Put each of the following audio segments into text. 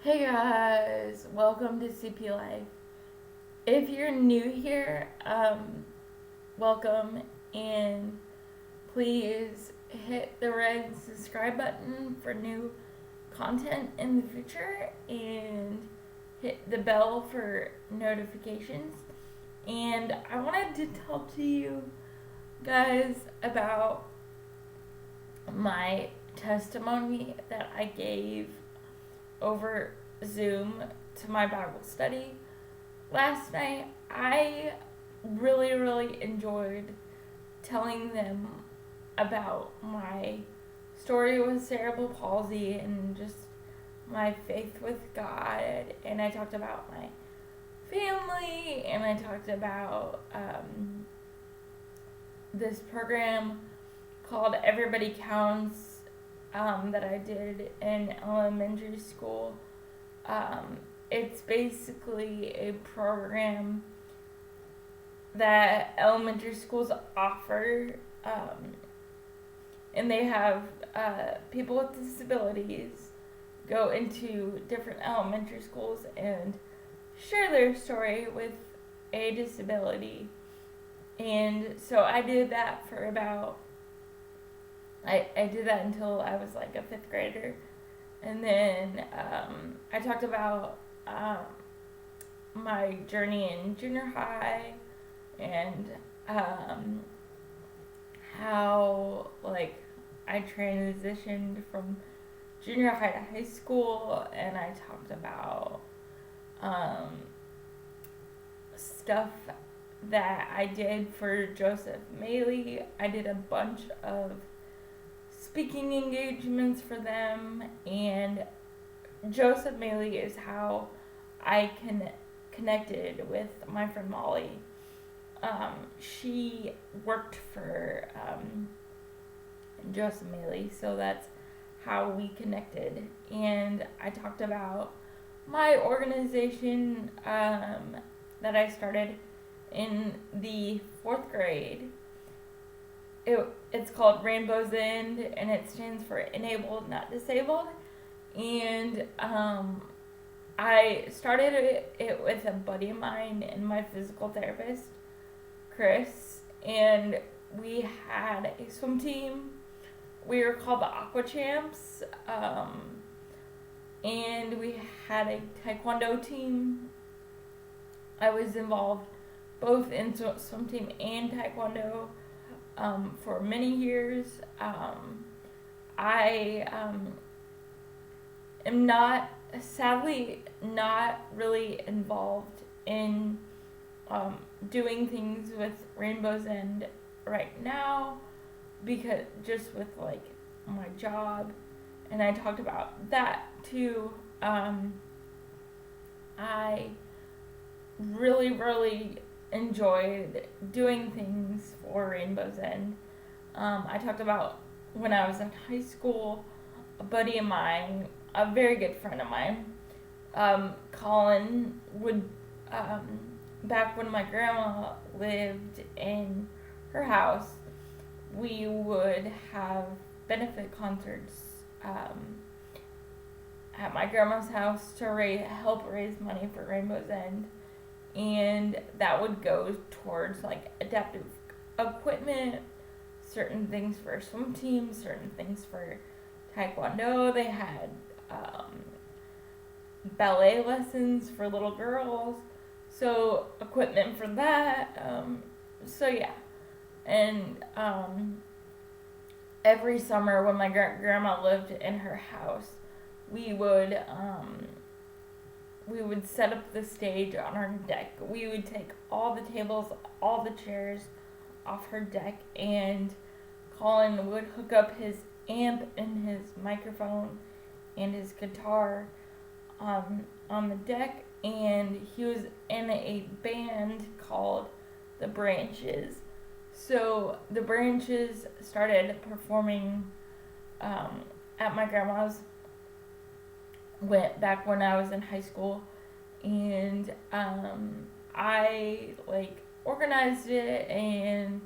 Hey guys, welcome to CP Life. If you're new here, welcome and please hit the red subscribe button for new content in the future and hit the bell for notifications. And I wanted to talk to you guys about my testimony that I gave over Zoom to my Bible study last night. I really enjoyed telling them about my story with cerebral palsy and just my faith with God. And I talked about my family and I talked about this program called Everybody Counts that I did in elementary school. It's basically a program that elementary schools offer, and they have people with disabilities go into different elementary schools and share their story with a disability. And so I did that for about I did that until I was like a fifth grader. And then I talked about my journey in junior high and how, like, I transitioned from junior high to high school. And I talked about stuff that I did for Joseph Maley. I did a bunch of speaking engagements for them, and Joseph Maley is how I connected with my friend Molly. She worked for Joseph Maley, so that's how we connected. And I talked about my organization that I started in the fourth grade. It's called Rainbow's End, and it stands for Enabled, Not Disabled. And I started it with a buddy of mine and my physical therapist, Chris, and we had a swim team. We were called the Aqua Champs, and we had a taekwondo team. I was involved both in swim team and taekwondo for many years. I am sadly not really involved in doing things with Rainbow's End right now, because just with like my job, and I talked about that too. I really enjoyed doing things for Rainbow's End. I talked about when I was in high school, a buddy of mine, a very good friend of mine, Colin, would, back when my grandma lived in her house, we would have benefit concerts at my grandma's house to help raise money for Rainbow's End. And that would go towards like adaptive equipment, certain things for swim teams, certain things for taekwondo. They had ballet lessons for little girls, so equipment for that. So yeah, and every summer when my grandma lived in her house, we would set up the stage on our deck. We would take all the tables, all the chairs off her deck, and Colin would hook up his amp and his microphone and his guitar on the deck, and he was in a band called The Branches. So The Branches started performing at my grandma's back when I was in high school, and I like organized it and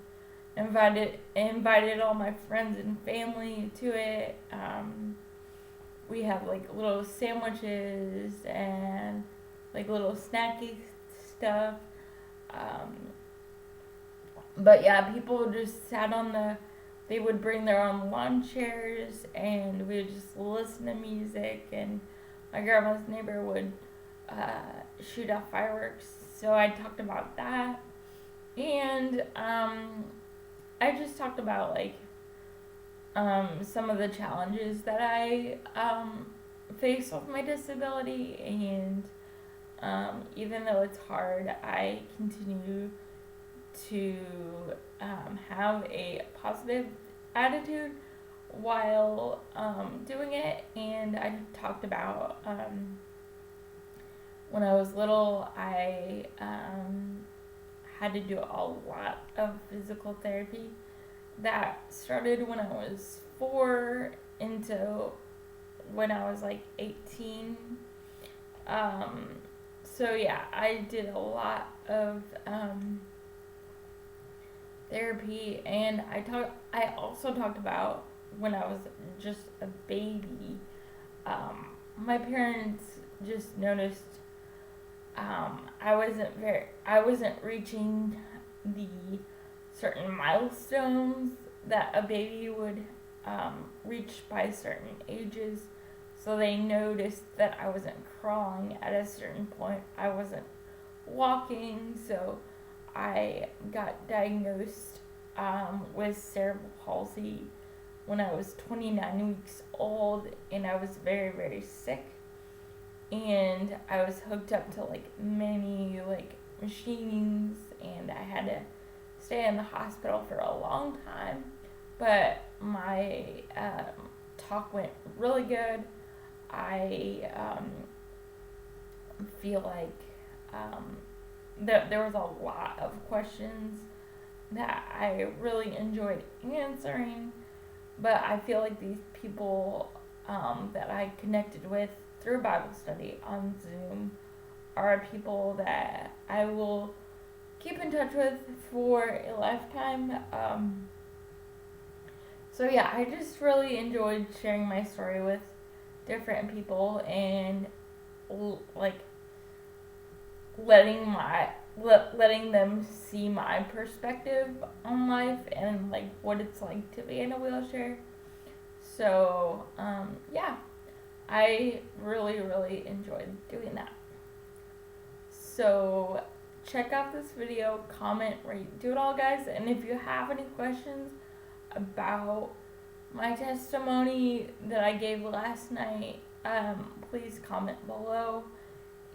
invited all my friends and family to it. we have like little sandwiches and like little snacky stuff. Um, but yeah, people just sat on they would bring their own lawn chairs and we would just listen to music, and my grandma's neighbor would shoot off fireworks. So I talked about that. And I just talked about like some of the challenges that I face with my disability, and even though it's hard, I continue to have a positive attitude while doing it. And I talked about when I was little, I had to do a lot of physical therapy. That started when I was 4 into when I was like 18. So yeah, I did a lot of therapy, and I also talked about when I was just a baby. My parents just noticed I wasn't reaching the certain milestones that a baby would reach by certain ages. So they noticed that I wasn't crawling at a certain point. I wasn't walking, so I got diagnosed with cerebral palsy when I was 29 weeks old, and I was very, very sick. And I was hooked up to like many like machines, and I had to stay in the hospital for a long time. But my talk went really good. I feel like there was a lot of questions that I really enjoyed answering, but I feel like these people that I connected with through Bible study on Zoom are people that I will keep in touch with for a lifetime. So yeah, I just really enjoyed sharing my story with different people, and like letting them see my perspective on life and like what it's like to be in a wheelchair. So yeah, I really, really enjoyed doing that. So check out this video, comment, rate, do it all, guys. And if you have any questions about my testimony that I gave last night, please comment below,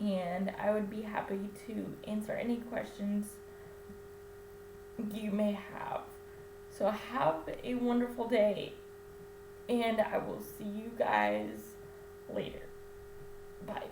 and I would be happy to answer any questions you may have. So have a wonderful day, and I will see you guys later. Bye.